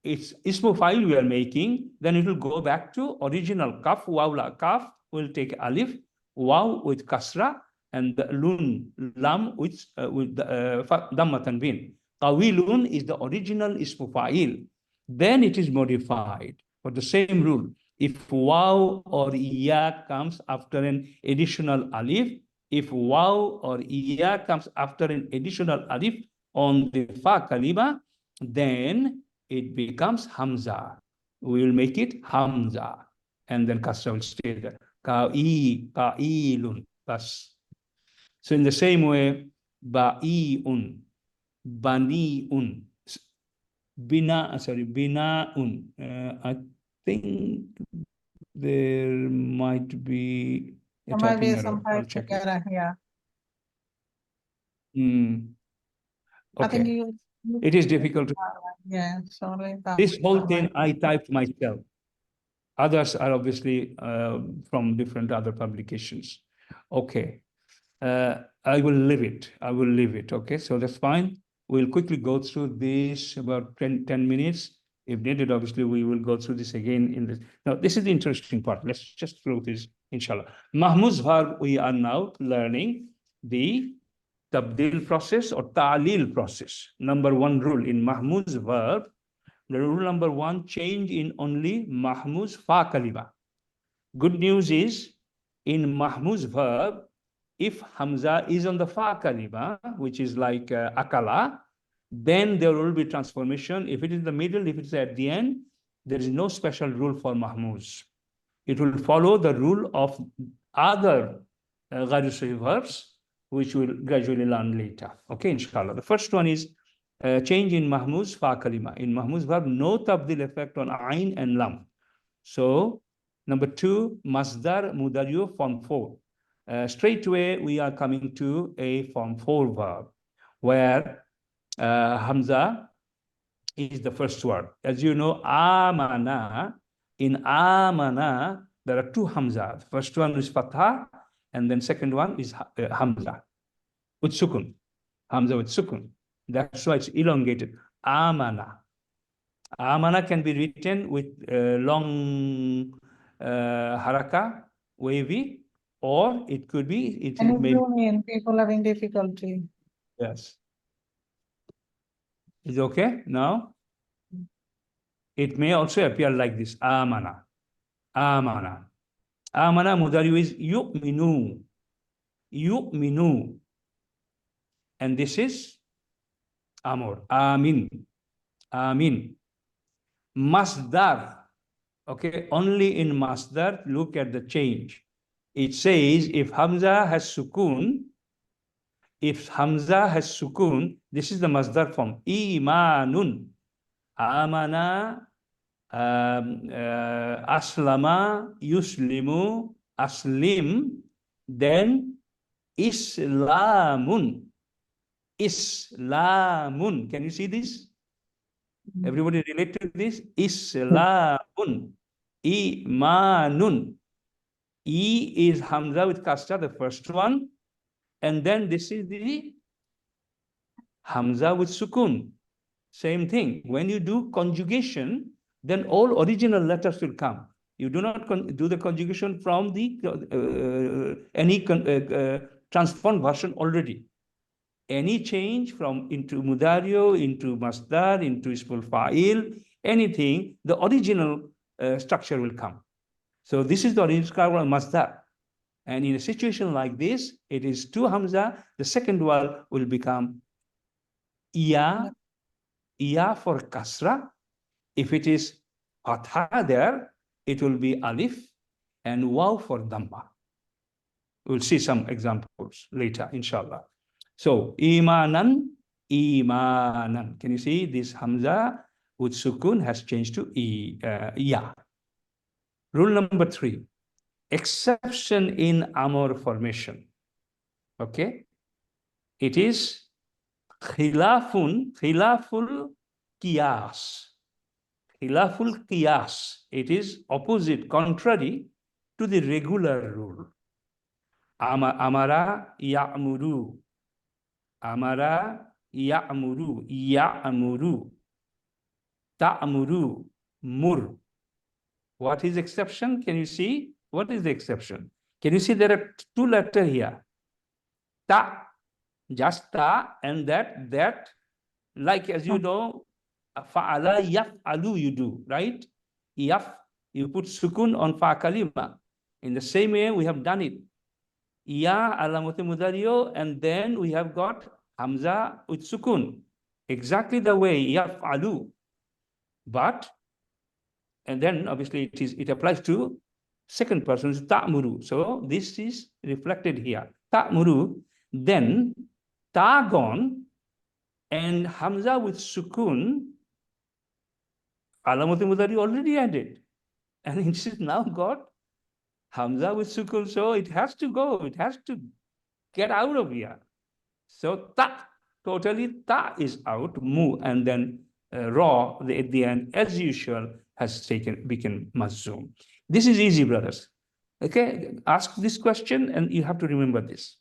it's ismu fa'il we are making, then it will go back to original kaf, wawla. Kaf will take alif, waw with kasra, and the lun, lam with damma tanwin. Qawilun is the original ismu fa'il. Then it is modified for the same rule. If waw or iya comes after an additional alif, if waw or iya comes after an additional alif on the fa kalima, then it becomes hamza. We will make it hamza, and then kasra will stay there. Ka'ilun. So in the same way, ba'i'un, bani'un, bina'un. I think there might be a There might be typing some error. I'll check it. error here. I Okay. think It is difficult to. Yeah, sorry. This whole thing I typed myself. Others are obviously from different other publications. Okay. I will leave it. Okay, so that's fine. We'll quickly go through this about 10 minutes. If needed, obviously, we will go through this again in this. Now, this is the interesting part. Let's just through this, inshallah. Mahmuz verb, we are now learning the tabdil process or ta'lil process. Number 1 rule in Mahmuz verb, the rule number 1, change in only Mahmuz fa kalima. Good news is, in Mahmuz verb, if Hamza is on the fa kalima, which is like akala, then there will be transformation. If it is in the middle, if it's at the end, there is no special rule for Mahmuz. It will follow the rule of other ghayr sahih verbs, which we'll gradually learn later. Okay, inshallah. The first one is change in Mahmuz fa kalima. In Mahmuz verb, no tabdil effect on ayn and lam. So, number 2, masdar mudariyu form 4. Straight away, we are coming to a form 4 verb, where Hamza is the first word. As you know, amana, in amana, there are 2 Hamza. The first one is fatha, and then second one is Hamza, with sukun. Hamza with sukun. That's why it's elongated. Amana. Amana can be written with long haraka, wavy, or it could be, and maybe people having difficulty. Yes. Is it okay now? It may also appear like this. Amana. Amana. Amana mudariyu is yu'minu. Yu'minu. And this is amor. Amin. Amin. Masdar. Okay, only in masdar, look at the change. It says if Hamza has sukun, this is the masdar form. Imanun. Amana, aslama, yuslimu, aslim, then islamun. Islamun. Can you see this? Everybody relate to this? Islamun. Imanun. E is Hamza with kasra, the first one. And then this is the Hamza with sukun. Same thing. When you do conjugation, then all original letters will come. You do not do the conjugation from the any transformed version already. Any change from into mudario, into masdar, into ismul fa'il, anything, the original structure will come. So this is the original masdar. And in a situation like this, it is two hamza. The second one will become iya for kasra. If it is fatha there, it will be alif, and waw for dhamma. We'll see some examples later, inshallah. So, imanan, imanan. Can you see this hamza with sukun has changed to ya. Rule number 3, exception in amr formation. Okay, it is khilaful qiyas. Khilaful qiyas. It is opposite, contrary to the regular rule. Amara ya'muru. Amara ya'muru. Ya'muru. Ta'muru. Mur. What is exception? Can you see? What is the exception? Can you see there are two letters here? Ta. Just ta, and that, like as you know, fa'ala yaf'alu you do, right? Yaf, you put sukun on fa kalima. In the same way, we have done it. Ya alamote mudario, and then we have got hamza with sukun. Exactly the way yaf'alu. But, and then obviously it applies to second person, ta'muru. So this is reflected here. Ta'muru, then ta gone, and hamza with sukun, alamote mudari already added, and it is now got hamza with sukun, so it has to go, it has to get out of here. So ta, totally ta is out, mu, and then ra at the end, as usual, has become mazzoom. This is easy, brothers. Okay, ask this question and you have to remember this.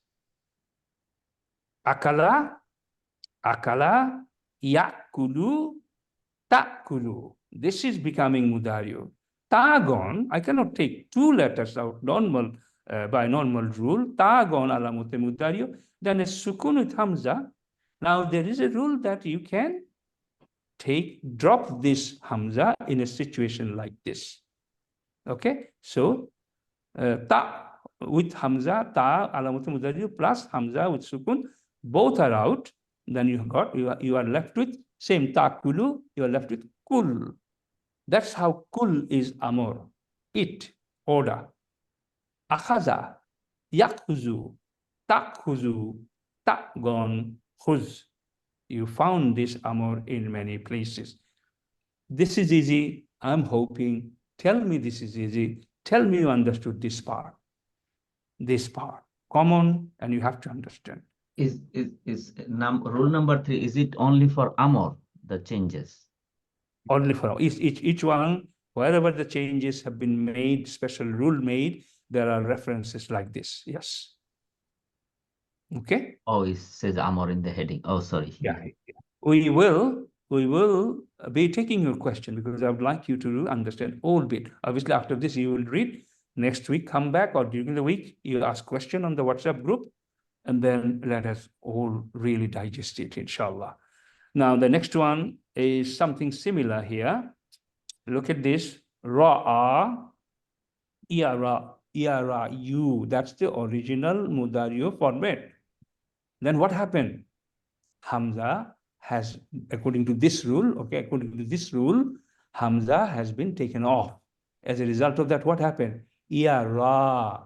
Akala, akala, yakulu, takulu. This is becoming mudario. Ta gone, I cannot take two letters out normal by normal rule. Ta gone alamote mudario. Then a sukun with hamza. Now there is a rule that you can drop this hamza in a situation like this. Okay, so ta with hamza, ta alamote mudario plus hamza with sukun, both are out. Then you are left with same takulu, you are left with kul. That's how kul is amor. It, order. Akhaza, yakhuzu, takhuzu, takgon, khuz. You found this amor in many places. This is easy. I'm hoping. Tell me this is easy. Tell me you understood this part. This part. Common, and you have to understand. Rule number 3, is it only for amor, the changes? Only for each one, wherever the changes have been made, special rule made, there are references like this. Yes. Okay. Oh, it says amor in the heading. Oh, sorry. Yeah. We will be taking your question because I would like you to understand all bit. Obviously, after this, you will read. Next week, come back, or during the week, you ask question on the WhatsApp group, and then let us all really digest it, inshallah. Now, the next one is something similar here. Look at this. Ra'a, iara, you. That's the original mudario format. Then what happened? Hamza has, according to this rule, Hamza has been taken off. As a result of that, what happened? Iara.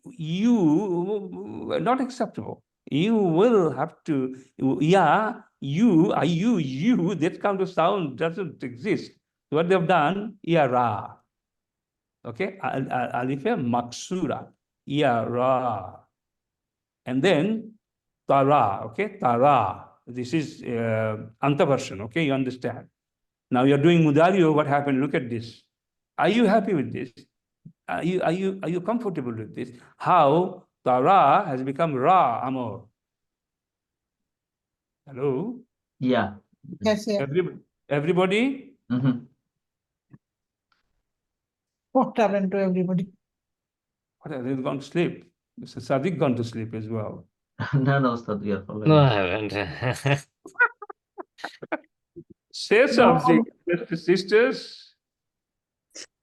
You, not acceptable. You will have to, you, that kind of sound doesn't exist. What they've done, iara. Okay, alif maksura, iara. And then tara, okay, tara. This is anta version, okay, you understand. Now you're doing mudario, what happened? Look at this. Are you happy with this? Are you comfortable with this? How Tara has become Ra, Amor. Hello? Yeah. Yes, yeah. Everybody? Mhm. What happened to everybody? What have they gone to sleep? Mr. Sadiq gone to sleep as well. No, no, Ustad, we are following. No, I haven't. Say something, sisters.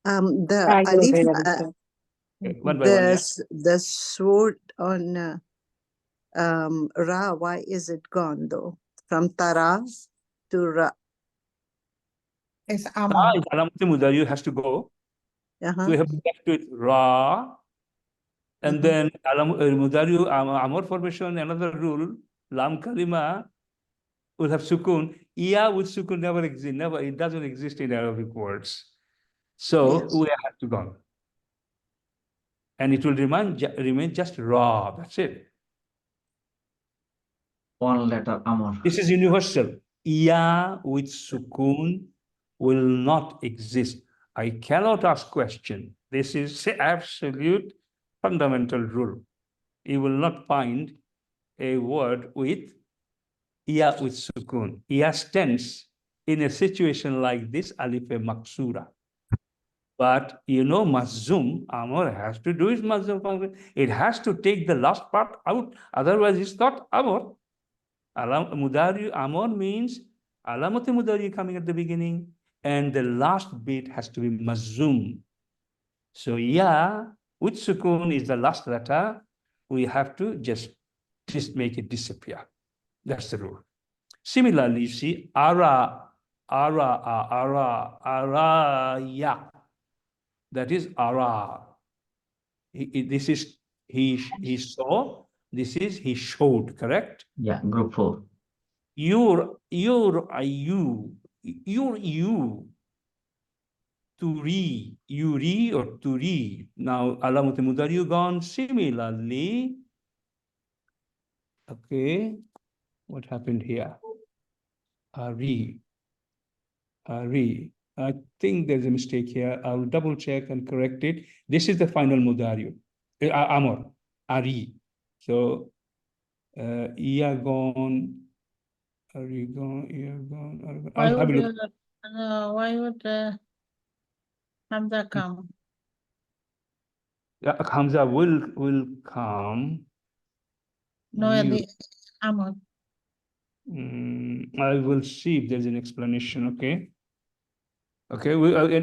The I go alif, there. One by one, yeah. the sword on ra, why is it gone though? From tara to ra. It's Ta Amor. is Alamati Mudari has to go. So Uh-huh. we have to get to it Ra. And then Mudari Amor formation, another rule, Lam Kalima will have sukun. Iya with sukun never exists. Never, it doesn't exist in Arabic words. So Yes. we have to go. And it will remain just Ra. That's it. One letter Amor. This is universal. Iya with sukun will not exist. I cannot ask question. This is absolute fundamental rule. You will not find a word with iya with sukun. Iya stands in a situation like this, alif maksura. But you know, mazum, amor has to do its mazum function. It has to take the last part out. Otherwise, it's not amor. Mudari amor means alamati mudari coming at the beginning, and the last bit has to be mazum. So ya with sukun is the last letter. We have to just make it disappear. That's the rule. Similarly, you see ara, ya. That is ara. This is he saw. This is he showed. Correct? Yeah, group 4. You. To re, you re or to re. Now, alamut mudari gone. Similarly, okay, what happened here? Re. I think there's a mistake here. I'll double check and correct it. This is the final mudari. Amor. Ari. So, iya gone. Ari gone. Iya gone. I'll have a look. Why would Hamza come? Hamza will come. No, You- the Amor. I will see if there's an explanation. Okay. Okay.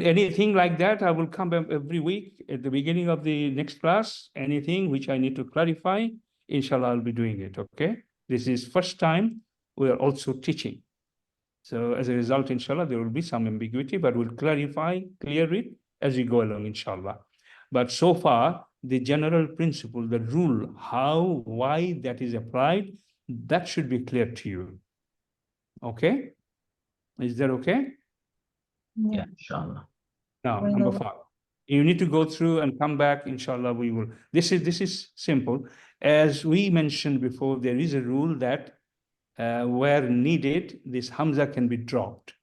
Anything like that, I will come back every week at the beginning of the next class. Anything which I need to clarify, inshallah, I'll be doing it. Okay. This is first time we are also teaching. So as a result, inshallah, there will be some ambiguity, but we'll clear it as we go along, inshallah. But so far, the general principle, the rule, how, why that is applied, that should be clear to you. Okay? Is that okay? Yeah, inshallah. Now, Well, number 5. You need to go through and come back, inshallah, we will. This is simple. As we mentioned before, there is a rule that where needed, this Hamza can be dropped.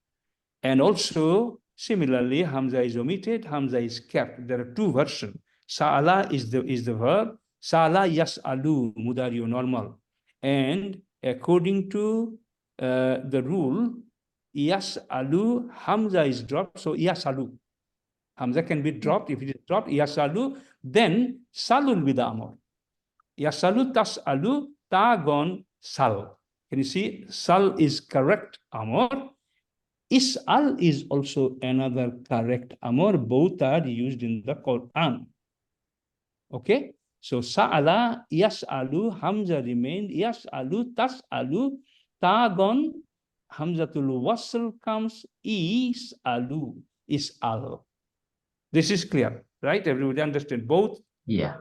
And also, similarly, Hamza is omitted, Hamza is kept. There are 2 versions. Sa'ala is the verb. Sa'ala yas'alu, mudari normal. And according to the rule, yas'alu, Hamza is dropped, so yas'alu. Hamza can be dropped. If it is dropped, yasalu, then sal will be the amor. Yasalu, tas'alu, tagon, sal. Can you see? Sal is correct amor. Is'al is also another correct amor. Both are used in the Qur'an. Okay? So sa'ala, yas'alu, Hamza remained. Yas'alu, tas'alu, tagon, Hamzatul wasl comes. Is'alu, is'al. This is clear, right? Everybody understand? Both. Yeah.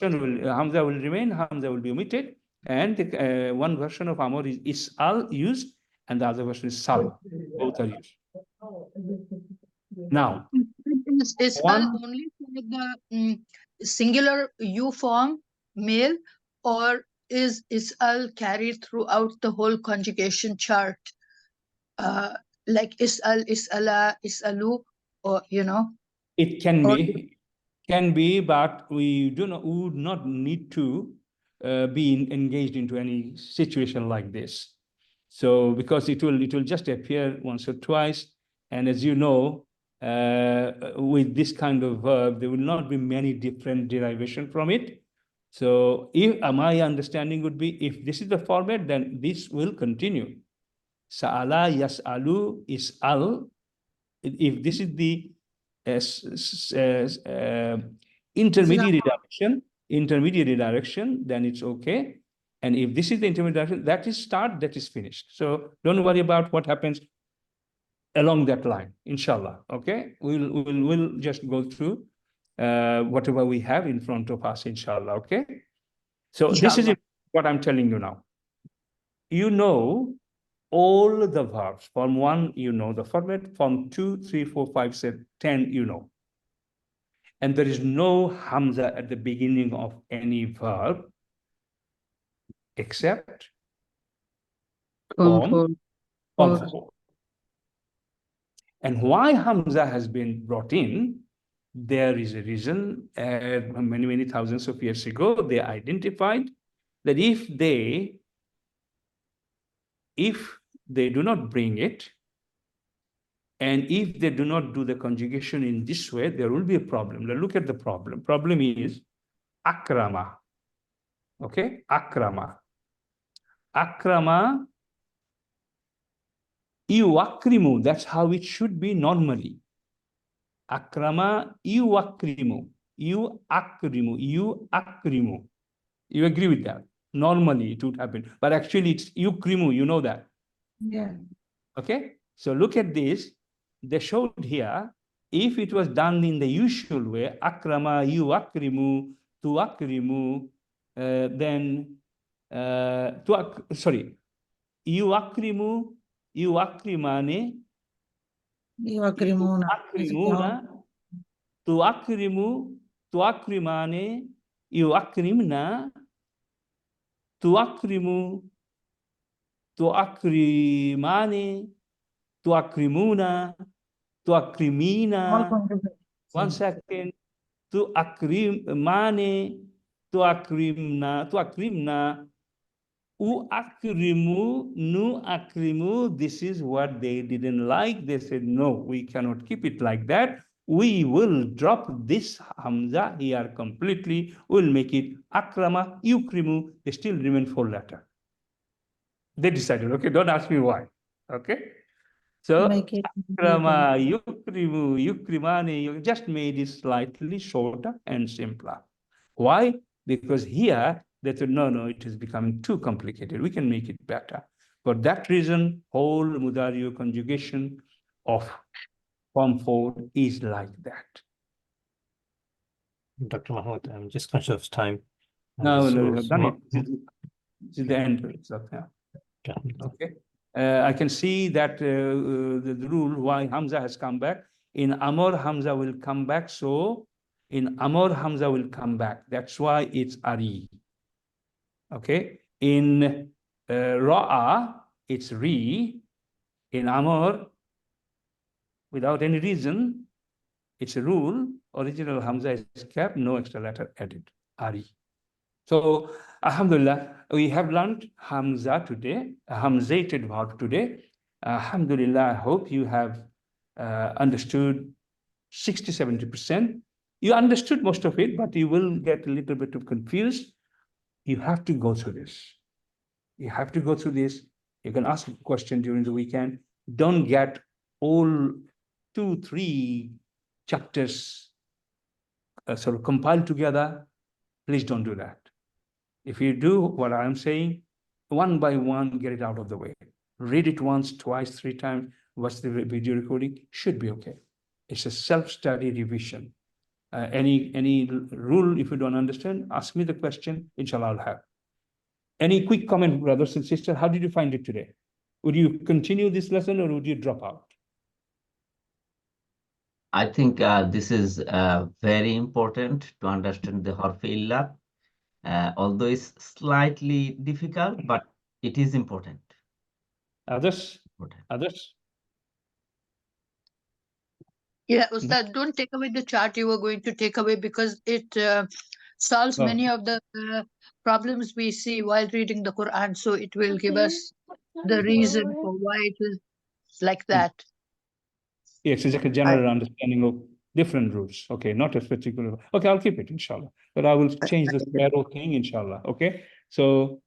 Hamza will remain, Hamza will be omitted, and one version of Amor is Is'al used, and the other version is Sal. Both are used. Now, Is one- only for the singular you form, male, or is al carried throughout the whole conjugation chart? Like is'al, is'ala, is'alu, or it can or- be, Can be, but we would not need to be engaged into any situation like this. So because it will just appear once or twice, and as you know, with this kind of verb, there will not be many different derivation from it. So if my understanding would be, if this is the format, then this will continue. Sa'ala, yas'alu, is'al. If this is the intermediary direction, then it's okay. And if this is the intermediate direction, that is start, that is finished. So don't worry about what happens along that line, inshallah. Okay, we'll just go through whatever we have in front of us, inshallah. Okay, so this is what I'm telling you now. You know all the verbs. Form 1, you know the format. Form 2, 3, 4, 5, 6, 10, you know. And there is no hamza at the beginning of any verb except form 4. And why hamza has been brought in, there is a reason. Many thousands of years ago, they identified that if they do not bring it, and if they do not do the conjugation in this way, there will be a problem. Now look at the problem. Problem is akrama. Okay, akrama. Akrama, yuakrimu. That's how it should be normally. Akrama, yuakrimu. Yuakrimu. Yuakrimu. You agree with that? Normally it would happen, but actually it's yukrimu. You know that? Yeah. Okay. So look at this. They showed here, if it was done in the usual way, akrama, yuakrimu, tuakrimu, then yuakrimu, yuakrimane, yuakrimuna, tuakrimu, tuakrimane, yuakrimna, tuakrimu, tuakrimane, tuakrimuna, tuakrimina. One second. Tuakrimane, tuakrimna, tuakrimna, uakrimu, nuakrimu. This is what they didn't like. They said, no, we cannot keep it like that. We will drop this hamza here completely. We'll make it akrama, yukrimu. They still remain 4 letters. They decided, okay, don't ask me why. Okay. So, akrama, yukrimu, yukrimani, you just made it slightly shorter and simpler. Why? Because here they said, no, it is becoming too complicated. We can make it better. For that reason, whole mudariyo conjugation of form 4 is like that. Dr. Mahmoud, I'm just conscious of time. No, we've done it. This is the end. Okay. I can see that the rule why Hamza has come back. In Amor, Hamza will come back. So in Amor, Hamza will come back. That's why it's Ari. Okay. In Ra'a, it's Ri. In Amor, without any reason, it's a rule. Original Hamza is kept, no extra letter added. Ari. So, alhamdulillah, we have learned Hamza today, a Hamzated verb today. Alhamdulillah, I hope you have understood 60–70%. You understood most of it, but you will get a little bit confused. You have to go through this. You have to go through this. You can ask a question during the weekend. Don't get all 2–3 chapters sort of compiled together. Please don't do that. If you do what I'm saying, one by one, get it out of the way. Read it once, twice, 3 times, watch the video recording, should be okay. It's a self-study revision. Any rule, if you don't understand, ask me the question, inshallah I'll have. Any quick comment, brothers and sisters, how did you find it today? Would you continue this lesson or would you drop out? I think this is very important to understand the harfi illa. Although it's slightly difficult, but it is important. Others? Others? Yeah, Ustad, don't take away the chart you were going to take away because it solves Oh. many of the problems we see while reading the Quran. So it will give us the reason for why it is like that. Yes, it's like a general understanding of different routes. Okay, not a particular. Okay, I'll keep it, inshallah. But I will change the sparrow thing, inshallah. Okay, so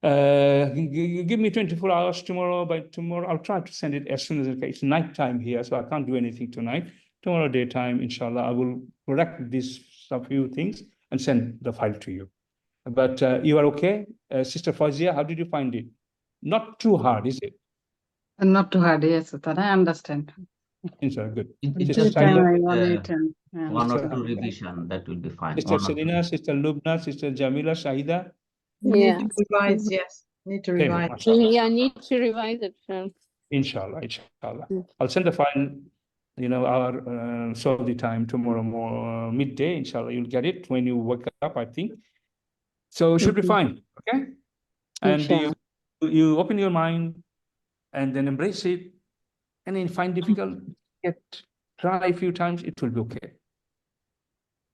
give me 24 hours tomorrow. By tomorrow, I'll try to send it as soon as it's night time here, so I can't do anything tonight. Tomorrow daytime, inshallah, I will correct these few things and send the file to you. But you are okay, Sister Fawzia? How did you find it? Not too hard, is it? Not too hard, yes, Ustad, I understand. Inshallah, good. It Sister just Time I Saida? want it and one or understand. two revision, that will be fine. Sister One or two. Selina, Sister Lubna, Sister Jamila, Shahida. Yeah. Need to revise, yes. Need to Okay, revise. mashallah. Yeah, I need to revise it first. Inshallah, inshallah. Mm. I'll send the file, our Saudi time tomorrow midday. Inshallah, you'll get it when you wake up, I think. So it should be fine, okay? And you open your mind and then embrace it, and then find difficult, try a few times, it will be okay.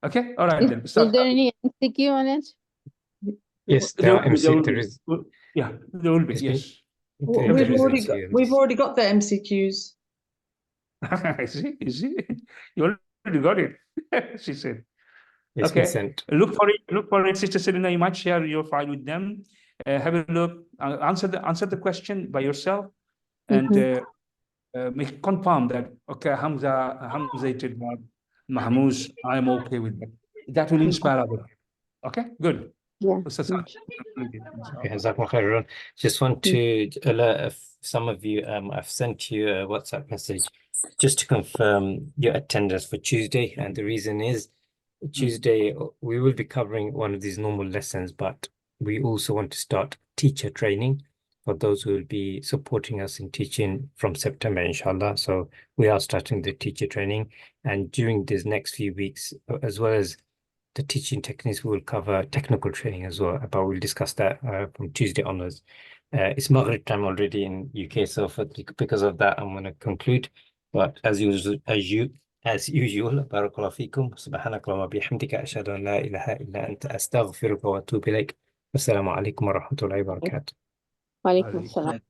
Okay, all right then. Is there any MCQ on it? Yes, there are there is. Yeah, there will be, Yes, yes. there We've is already MCQ. we've already got the MCQs. You see, you already got it, she said. It's Okay, been sent. look for it, Sister Selina. You might share your file with them. Have a look, answer the question by yourself, and make confirm that okay, Hamzated Mahmouz, I'm okay with that. That will inspire others. Okay, good. Yeah. Okay, Jazakumullah khairan. Just want to alert some of you, I've sent you a WhatsApp message just to confirm your attendance for Tuesday. And the reason is Tuesday, we will be covering one of these normal lessons, but we also want to start teacher training for those who will be supporting us in teaching from September, inshallah. So we are starting the teacher training. And during these next few weeks, as well as the teaching techniques, we will cover technical training as well, but we'll discuss that from Tuesday onwards. It's Maghrib time already in UK, so because of that, I'm going to conclude. But as usual, barakallahu feekum, subhanakallahumma wa bihamdika, ashhadu an la ilaha illa anta, astaghfiruka wa atubu ilaik. Assalamu alaikum wa rahmatullahi wa barakatuh. Walaikum assalam.